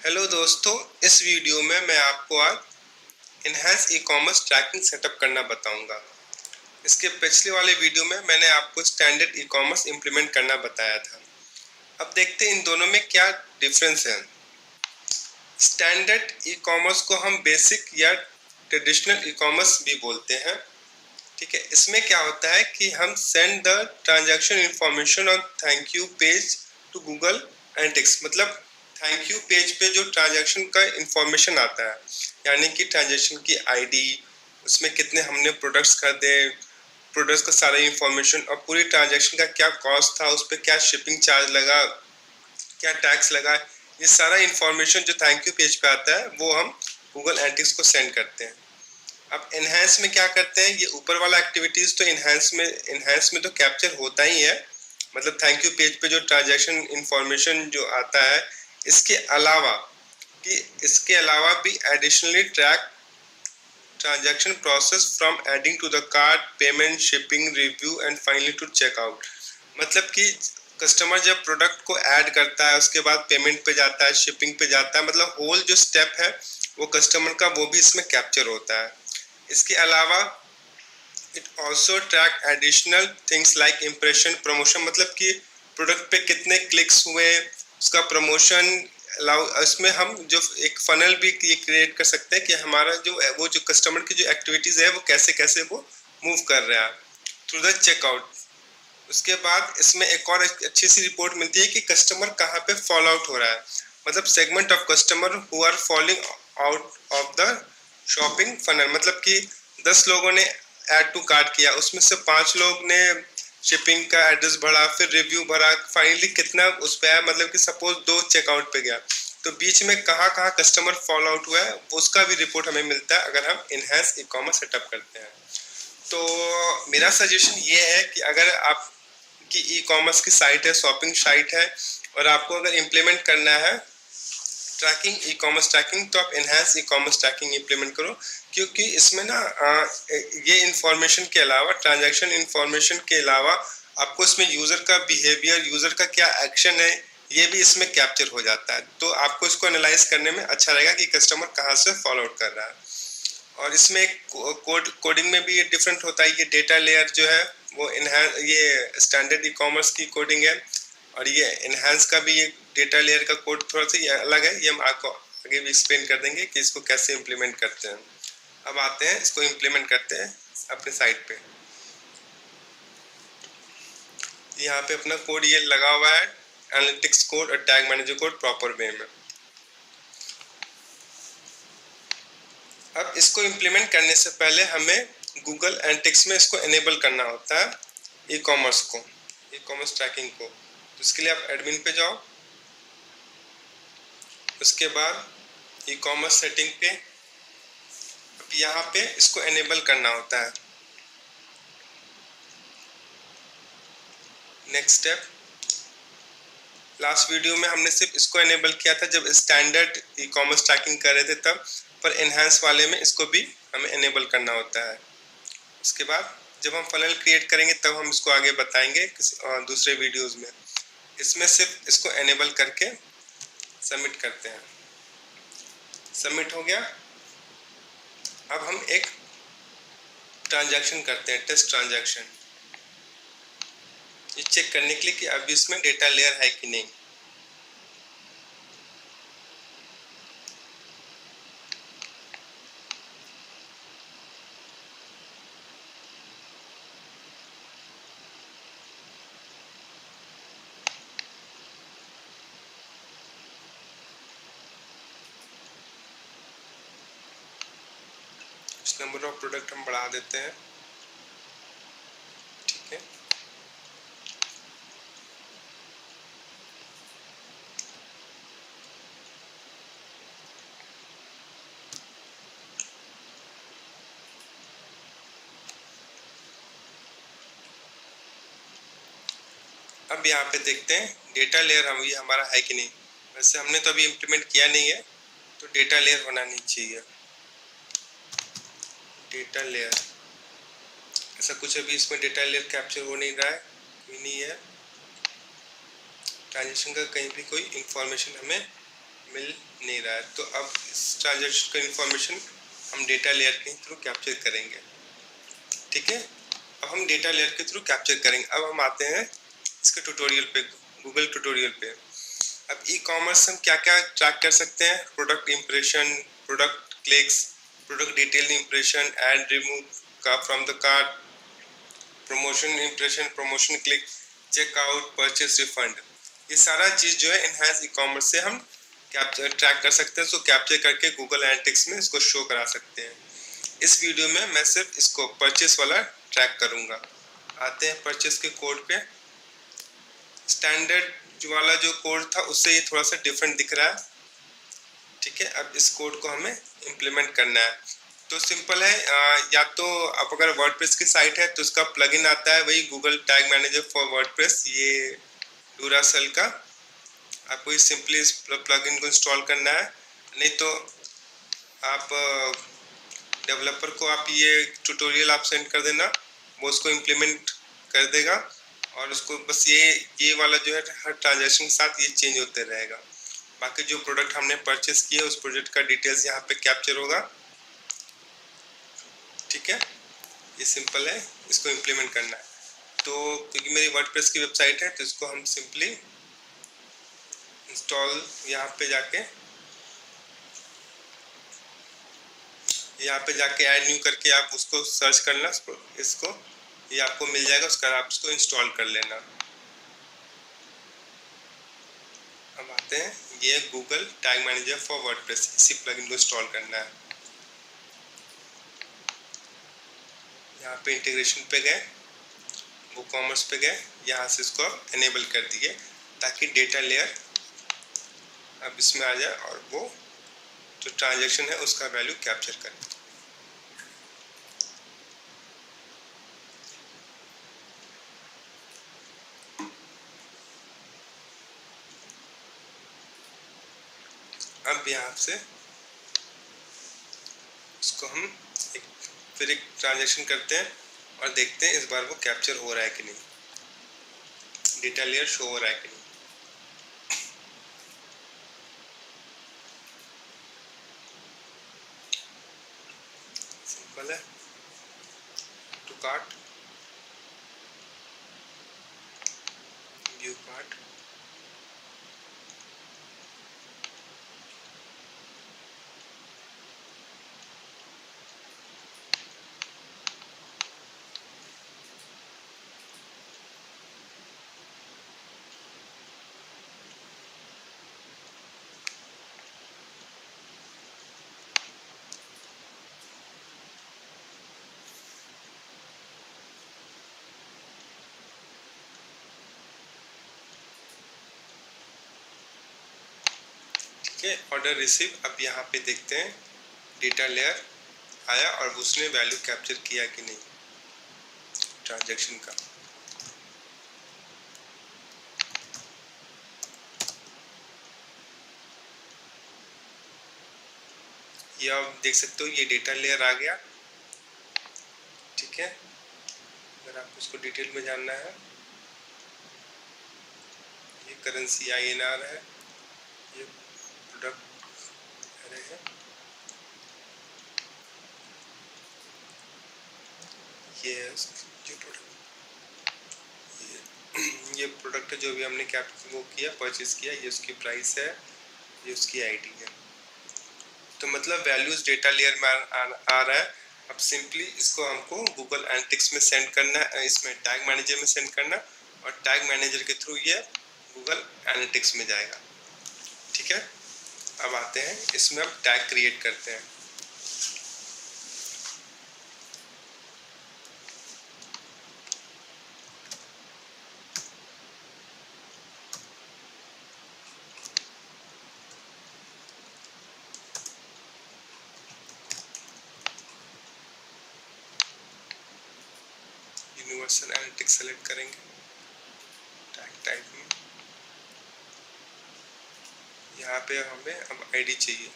Hello दोस्तों, इस video में मैं आपको आज enhance e commerce tracking setup करना बताऊंगा। इसके पिछले वाले वीडियो में मैंने आपको स्टैंडर्ड ई कॉमर्स इम्प्लीमेंट करना बताया था। अब देखते हैं इन दोनों में क्या डिफरेंस है। स्टैंडर्ड ई कॉमर्स को हम बेसिक या ट्रेडिशनल ई कॉमर्स भी बोलते हैं। ठीक है, इसमें क्या होता है कि हम send the transaction information on thank you page to Google Analytics. मतलब थैंक यू पेज पे जो ट्रांजैक्शन का इंफॉर्मेशन आता है, यानी कि ट्रांजैक्शन की आईडी, उसमें कितने हमने प्रोडक्ट्स खरीदे, प्रोडक्ट्स का सारा इंफॉर्मेशन और पूरी ट्रांजैक्शन का क्या कॉस्ट था, उस पर क्या शिपिंग चार्ज लगा, क्या टैक्स लगा, ये सारा इंफॉर्मेशन जो थैंक यू पेज पे आता है वो हम गूगल एनालिटिक्स को सेंड करते हैं। अब इनहैंस में क्या करते हैं, ये ऊपर वाला एक्टिविटीज तो इनहैंस में तो कैप्चर होता ही है। मतलब थैंक यू पेज पे जो ट्रांजैक्शन इंफॉर्मेशन जो आता है, इसके अलावा इसके अलावा भी additionally track transaction process from adding to the cart, payment, shipping, review and finally to checkout. मतलब कि कस्टमर जब प्रोडक्ट को ऐड करता है, उसके बाद पेमेंट पे जाता है, शिपिंग पे जाता है, मतलब होल जो स्टेप है वो कस्टमर का, वो भी इसमें कैप्चर होता है। इसके अलावा it also track additional things like impression, promotion, मतलब कि प्रोडक्ट पे कितने क्लिक्स हुए, उसका प्रमोशन। इसमें हम जो एक फनल भी ये क्रिएट कर सकते हैं कि हमारा जो वो जो कस्टमर की जो एक्टिविटीज है वो कैसे कैसे वो मूव कर रहा है थ्रू द चेकआउट। उसके बाद इसमें एक और अच्छी सी रिपोर्ट मिलती है कि कस्टमर कहाँ पे फॉल आउट हो रहा है। मतलब segment of customer who are falling out of the shopping funnel. मतलब कि 10 लोगों ने ऐड टू कार्ट किया, उसमें से 5 लोग ने शिपिंग का एड्रेस भरा, फिर रिव्यू भरा, फाइनली कितना उस पे आया। मतलब कि सपोज 2 चेकआउट पे गया, तो बीच में कहाँ कहाँ कस्टमर फॉल आउट हुआ है उसका भी रिपोर्ट हमें मिलता है अगर हम इनहैंस ई कॉमर्स सेटअप करते हैं। तो मेरा सजेशन ये है कि अगर आपकी ई कॉमर्स की साइट है, शॉपिंग साइट है, और आपको अगर इम्प्लीमेंट करना है ट्रैकिंग, ई कॉमर्स ट्रैकिंग, तो आप enhance e commerce tracking implement करो। क्योंकि इसमें ना ये इंफॉर्मेशन के अलावा, ट्रांजैक्शन इंफॉर्मेशन के अलावा, आपको इसमें यूज़र का बिहेवियर, यूज़र का क्या एक्शन है, ये भी इसमें कैप्चर हो जाता है। तो आपको इसको एनालाइज करने में अच्छा रहेगा कि कस्टमर कहाँ से फॉलो आउट कर रहा है। और इसमें एक कोडिंग में भी ये डिफरेंट होता है। ये डेटा लेयर जो है वो ये स्टैंडर्ड ई कॉमर्स की कोडिंग है, और ये इनहैंस का भी ये डेटा लेयर का कोड थोड़ा सा ये अलग है। ये हम आपको आगे भी एक्सप्लेन कर देंगे कि इसको कैसे इम्प्लीमेंट करते हैं। अब आते हैं इसको इम्प्लीमेंट करते हैं अपने साइट पे। यहाँ पे अपना कोड ये लगा हुआ है, एनालिटिक्स कोड और tag manager code proper way में। अब इसको इम्प्लीमेंट करने से पहले हमें गूगल एनालिटिक्स में इसको एनेबल करना होता है, ई कॉमर्स को, ई कॉमर्स ट्रैकिंग को। तो इसके लिए आप एडमिन पे जाओ, उसके बाद ई कॉमर्स सेटिंग पे, अब यहाँ पे इसको एनेबल करना होता है। नेक्स्ट स्टेप, लास्ट वीडियो में हमने सिर्फ इसको एनेबल किया था जब स्टैंडर्ड ई कॉमर्स ट्रैकिंग कर रहे थे तब, पर इनहैंस वाले में इसको भी हमें एनेबल करना होता है। उसके बाद जब हम फनल क्रिएट करेंगे तब हम इसको आगे बताएंगे दूसरे वीडियोस में। इसमें सिर्फ इसको एनेबल करके सबमिट करते हैं। सबमिट हो गया। अब हम एक ट्रांजैक्शन करते हैं, टेस्ट ट्रांजैक्शन, ये चेक करने के लिए कि अब इसमें डेटा लेयर है कि नहीं। नंबर ऑफ प्रोडक्ट हम बढ़ा देते हैं। ठीक है, अब यहाँ पे देखते हैं डेटा लेयर हम ये हमारा है कि नहीं। वैसे हमने तो अभी इम्प्लीमेंट किया नहीं है, तो डेटा लेयर होना नहीं चाहिए। डेटा लेयर, ऐसा कुछ अभी इसमें डेटा लेयर कैप्चर हो नहीं रहा है, कोई नहीं है। ट्रांजेक्शन का कहीं भी कोई इंफॉर्मेशन हमें मिल नहीं रहा है। तो अब इस ट्रांजैक्शन का इंफॉर्मेशन हम डेटा लेयर के थ्रू कैप्चर करेंगे। ठीक है, अब हम डेटा लेयर के थ्रू कैप्चर करेंगे। अब हम आते हैं इसके ट्यूटोरियल पे, गूगल ट्यूटोरियल पे। अब ई कॉमर्स हम क्या क्या ट्रैक कर सकते हैं? Product impression, product clicks, product detail impression, add remove का from the cart, promotion impression, promotion click, checkout, purchase, refund. ये सारा चीज जो है इनहैंस ई कॉमर्स से हम कैप्चर ट्रैक कर सकते हैं। सो कैप्चर करके गूगल एनालिटिक्स में इसको शो करा सकते हैं। इस वीडियो में मैं सिर्फ इसको परचेस वाला ट्रैक करूंगा। आते हैं परचेस के कोड पे। स्टैंडर्ड वाला जो कोड था उससे ये थोड़ा सा डिफरेंट दिख रहा है। ठीक है, अब इस कोड को हमें इम्प्लीमेंट करना है। तो सिंपल है, या तो आप अगर वर्डप्रेस की साइट है तो उसका प्लगइन आता है, वही Google tag manager for WordPress, ये ड्यूरासेल का। आपको इस सिंपली इस प्लगइन को इंस्टॉल करना है। नहीं तो आप डेवलपर को आप ये ट्यूटोरियल आप सेंड कर देना, वो उसको इम्प्लीमेंट कर देगा और उसको बस ये वाला जो है हर ट्रांजैक्शन के साथ ये चेंज होते रहेगा। बाकी जो प्रोडक्ट हमने परचेस किया उस प्रोडक्ट का डिटेल्स यहाँ पे कैप्चर होगा। ठीक है, ये सिंपल है, इसको इम्प्लीमेंट करना है। तो क्योंकि मेरी वर्डप्रेस की वेबसाइट है तो इसको हम सिंपली इंस्टॉल यहाँ पे जाके ऐड न्यू करके आप उसको सर्च करना, इसको ये आपको मिल जाएगा, उसका आप इसको इंस्टॉल कर लेना। अब आते हैं, ये Google tag manager for WordPress, इसी प्लगइन को इंस्टॉल करना है। यहाँ पे इंटीग्रेशन पे गए, वो कॉमर्स पे गए, यहाँ से इसको आप एनेबल कर दिए ताकि डेटा लेयर अब इसमें आ जाए और वो जो ट्रांजैक्शन है उसका वैल्यू कैप्चर करे। अब यहाँ से इसको हम फिर एक ट्रांजैक्शन करते हैं और देखते हैं इस बार वो कैप्चर हो रहा है कि नहीं, डेटा लेयर शो हो रहा है कि नहीं। सिंपल है, to cart, view cart, order receive. अब यहाँ पे देखते हैं डेटा लेयर आया और उसने वैल्यू कैप्चर किया कि नहीं ट्रांजैक्शन का। ये आप देख सकते हो, ये डेटा लेयर आ गया। ठीक है, अगर आपको इसको डिटेल में जानना है, ये करेंसी INR है, ये प्रोडक्ट है, ये जो ये प्रोडक्ट जो भी हमने वो किया परचेज किया, ये उसकी प्राइस है, ये उसकी ID है। तो मतलब वैल्यूज डेटा लेयर में आ रहा है। अब सिंपली इसको हमको गूगल एनालिटिक्स में सेंड करना है, इसमें टैग मैनेजर में सेंड करना, और टैग मैनेजर के थ्रू ये गूगल एनालिटिक्स में जाएगा। ठीक है, अब आते हैं इसमें हम टैग क्रिएट करते हैं। यूनिवर्सल एनालिटिक्स सेलेक्ट करेंगे, टैग टाइप में यहाँ पे हमें अब ID चाहिए।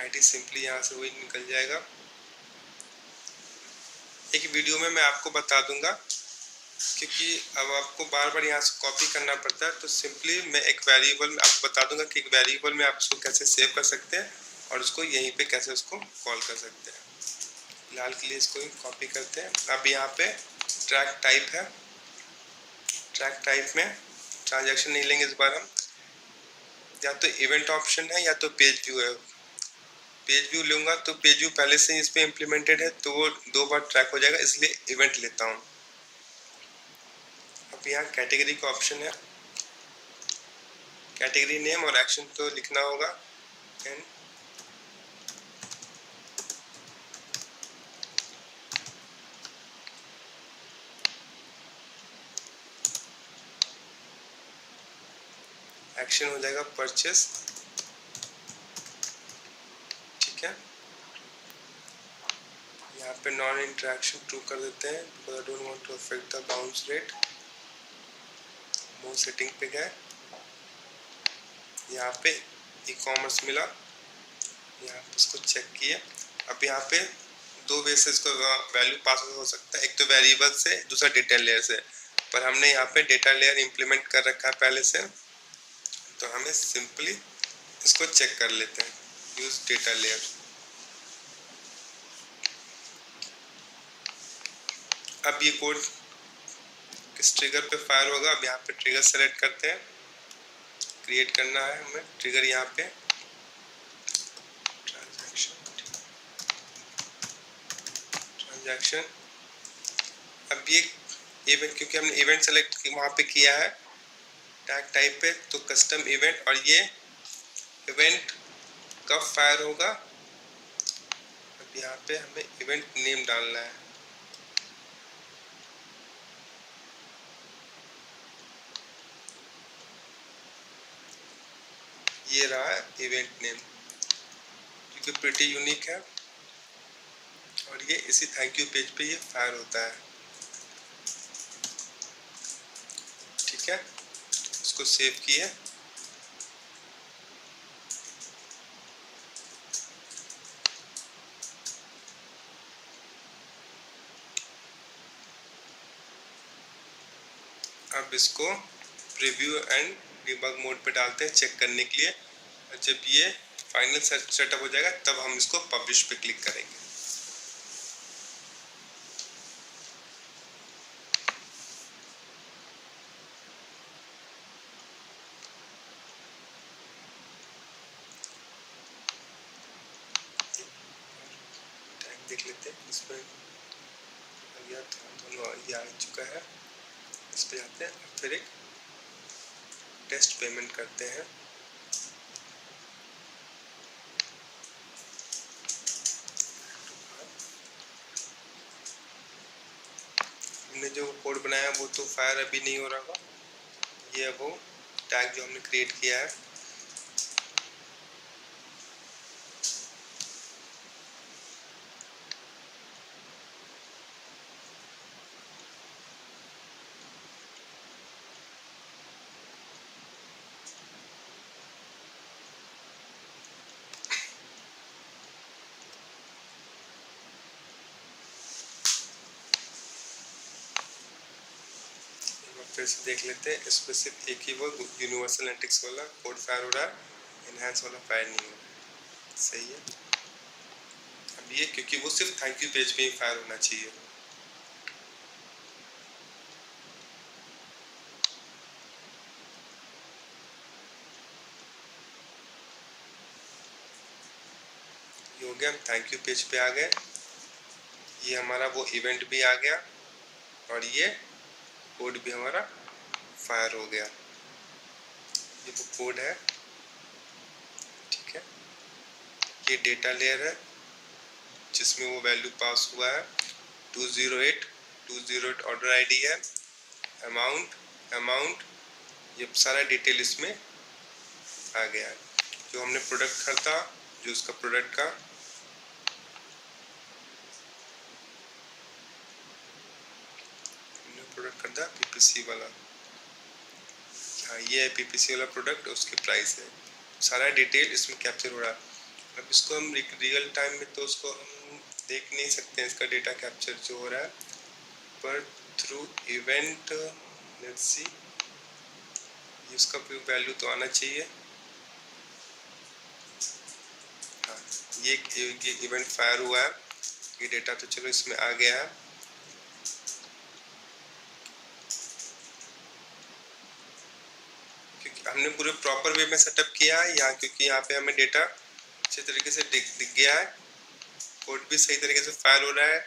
ID सिंपली यहाँ से वही निकल जाएगा। एक वीडियो में मैं आपको बता दूंगा क्योंकि अब आपको बार बार यहाँ से कॉपी करना पड़ता है, तो सिंपली मैं एक वेरिएबल में आपको बता दूंगा कि एक वेरिएबल में आप उसको कैसे सेव कर सकते हैं और उसको यहीं पे कैसे उसको कॉल कर सकते हैं। फिलहाल के लिए इसको कॉपी करते हैं। अब यहाँ पे ट्रैक टाइप है, ट्रैक टाइप में ट्रांजैक्शन नहीं लेंगे इस बार हम, या तो इवेंट ऑप्शन है या तो पेज व्यू है। पेज व्यू लूंगा तो पेज व्यू पहले से ही इस पे इम्प्लीमेंटेड है, तो वो 2 बार ट्रैक हो जाएगा, इसलिए इवेंट लेता हूँ। अब यहाँ कैटेगरी का ऑप्शन है, कैटेगरी नेम और एक्शन तो लिखना होगा। एक्शन हो जाएगा परचेस, ठीक है। यहाँ पे नॉन इंटरेक्शन ट्रू कर देते हैं, because I don't want to affect the bounce rate. More setting पे गए, यहाँ पे ई कॉमर्स मिला, यहाँ पे इसको चेक किए। अब यहाँ पे 2 वे से इसको वैल्यू पास हो सकता है, एक तो वेरिएबल से, दूसरा डेटा लेयर से। पर हमने यहाँ पे डेटा लेयर इंप्लीमेंट कर रखा है पहले से, तो हमें सिंपली इसको चेक कर लेते हैं, यूज डेटा लेयर। अब ये कोड किस ट्रिगर पे फायर होगा, अब यहाँ पे ट्रिगर सेलेक्ट करते हैं, क्रिएट करना है हमें ट्रिगर यहाँ पे ट्रांजैक्शन। अब ये इवेंट, क्योंकि हमने इवेंट सेलेक्ट वहाँ पे किया है टैग टाइप पे, तो कस्टम इवेंट, और ये इवेंट कब फायर होगा, अब यहाँ पे हमें इवेंट नेम डालना है। ये रहा इवेंट नेम, जो कि प्रीटी यूनिक है, और ये इसी थैंक यू पेज पे ये फायर होता है, ठीक है। इसको सेव किए। अब इसको प्रीव्यू एंड डिबग मोड पे डालते हैं चेक करने के लिए, और जब ये फाइनल सेटअप हो जाएगा तब हम इसको पब्लिश पे क्लिक करेंगे। देख लेते हैं इस पर दोनों ये आ चुका है, इस पे जाते हैं, फिर एक टेस्ट पेमेंट करते हैं। हमने जो कोड बनाया वो तो फायर अभी नहीं हो रहा होगा, ये वो टैग जो हमने क्रिएट किया है। फिर से देख लेते हैं, इसमें सिर्फ एक ही वो यूनिवर्सल एनालिटिक्स वाला कोड फायर हो रहा है, एनहांस वाला फायर नहीं हो रहा है, सही है। अब ये क्योंकि वो सिर्फ थैंक यू पेज पे ही फायर होना चाहिए। ये हो गया, हम थैंक यू पेज पे आ गए, ये हमारा वो इवेंट भी आ गया, और ये कोड भी हमारा फायर हो गया। ये वो कोड है, ठीक है। ये डेटा लेयर है जिसमें वो वैल्यू पास हुआ है, 208 ऑर्डर आईडी है, अमाउंट ये सारा डिटेल इसमें आ गया है। जो हमने प्रोडक्ट खरीदा, जो उसका प्रोडक्ट का प्रोडक्ट खरीदा पीपीसी वाला, हाँ ये है पीपीसी वाला प्रोडक्ट, उसकी प्राइस है, सारा डिटेल इसमें कैप्चर हो रहा है। अब इसको हम रियल टाइम में तो उसको हम देख नहीं सकते हैं, इसका डेटा कैप्चर जो हो रहा है, पर थ्रू इवेंट, लेट्स सी, इसका वैल्यू तो आना चाहिए। हाँ, ये इवेंट फायर हुआ है, ये डेटा तो चलो इसमें आ गया है। क्योंकि हमने पूरे प्रॉपर वे में सेटअप किया है यहाँ, क्योंकि यहाँ पे हमें डेटा अच्छे तरीके से दिख गया है, कोड भी सही तरीके से फायर हो रहा है,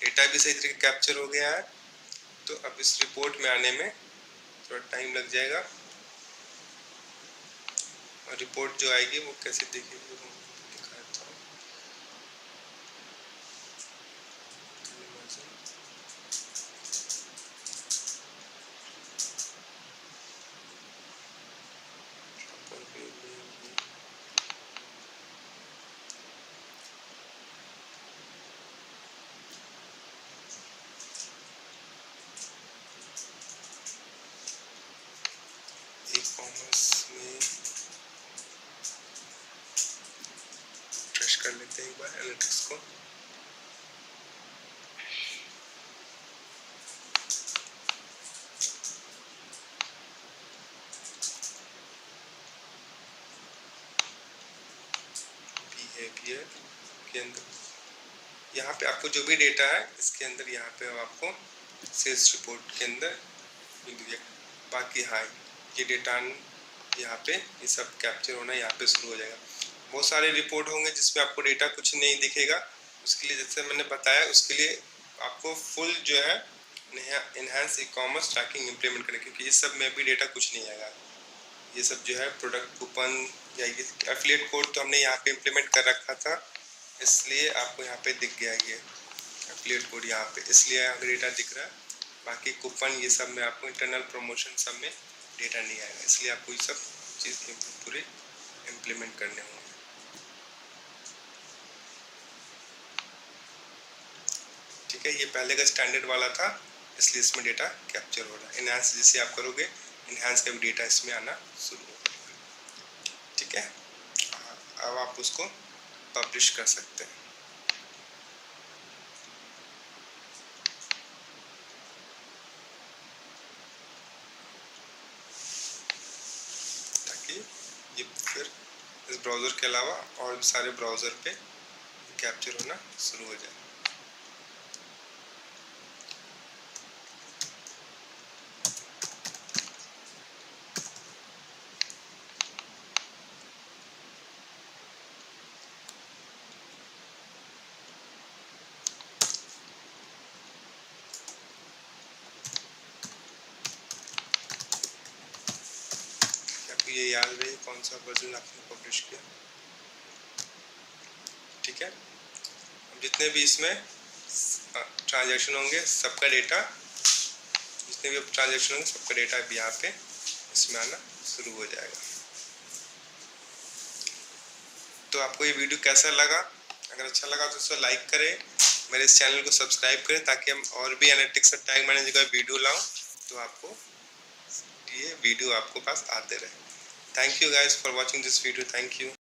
डेटा भी सही तरीके कैप्चर हो गया है। तो अब इस रिपोर्ट में आने में थोड़ा टाइम लग जाएगा, और रिपोर्ट जो आएगी वो कैसे दिखेगी वो दिखाता हूँ। ई कॉमर्स में ट्रश कर लेते हैं एक बार एनालिटिक्स को। बिहेवियर के अंदर यहाँ पे आपको जो भी डेटा है इसके अंदर यहाँ पे आपको सेल्स रिपोर्ट के अंदर मिल गया। बाकी हाँ, ये डेटा यहाँ पे ये सब कैप्चर होना यहाँ पे शुरू हो जाएगा। बहुत सारे रिपोर्ट होंगे जिसमें आपको डेटा कुछ नहीं दिखेगा, उसके लिए जैसे मैंने बताया उसके लिए आपको फुल जो है enhance e commerce tracking implement करें, क्योंकि इस सब में भी डेटा कुछ नहीं आएगा। ये सब जो है प्रोडक्ट कूपन या ये एफिलिएट कोड तो हमने यहाँ पे इम्प्लीमेंट कर रखा था, इसलिए आपको यहाँ पे दिख गया ये एफिलिएट कोड यहाँ पे, इसलिए यहाँ डेटा दिख रहा है। बाकी कूपन ये सब में आपको इंटरनल प्रमोशन सब में डेटा नहीं आएगा, इसलिए आपको ये सब चीज़ पूरे इम्प्लीमेंट करने होंगे। ठीक है, ये पहले का स्टैंडर्ड वाला था, इसलिए इसमें डेटा कैप्चर हो रहा है। इनहैंस जैसे आप करोगे इनहैंस का भी डेटा इसमें आना शुरू होगा। ठीक है, अब आप उसको पब्लिश कर सकते हैं। ताकि ये फिर इस ब्राउज़र के अलावा और भी सारे ब्राउज़र पे कैप्चर होना शुरू हो जाए। ये याद रहे कौन सा वर्जन आपने पब्लिश किया। ठीक है, अब जितने भी इसमें ट्रांजैक्शन होंगे सबका डेटा, जितने भी ट्रांजैक्शन होंगे सबका डेटा भी यहाँ पे इसमें आना शुरू हो जाएगा। तो आपको ये वीडियो कैसा लगा? अगर अच्छा लगा तो इसे लाइक करें, मेरे इस चैनल को सब्सक्राइब करें, ताकि हम और भी एनालिटिक्स और टैग मैनेजर का वीडियो लाऊं तो आपको ये वीडियो आपको पास आते रहे। Thank you guys for watching this video. Thank you.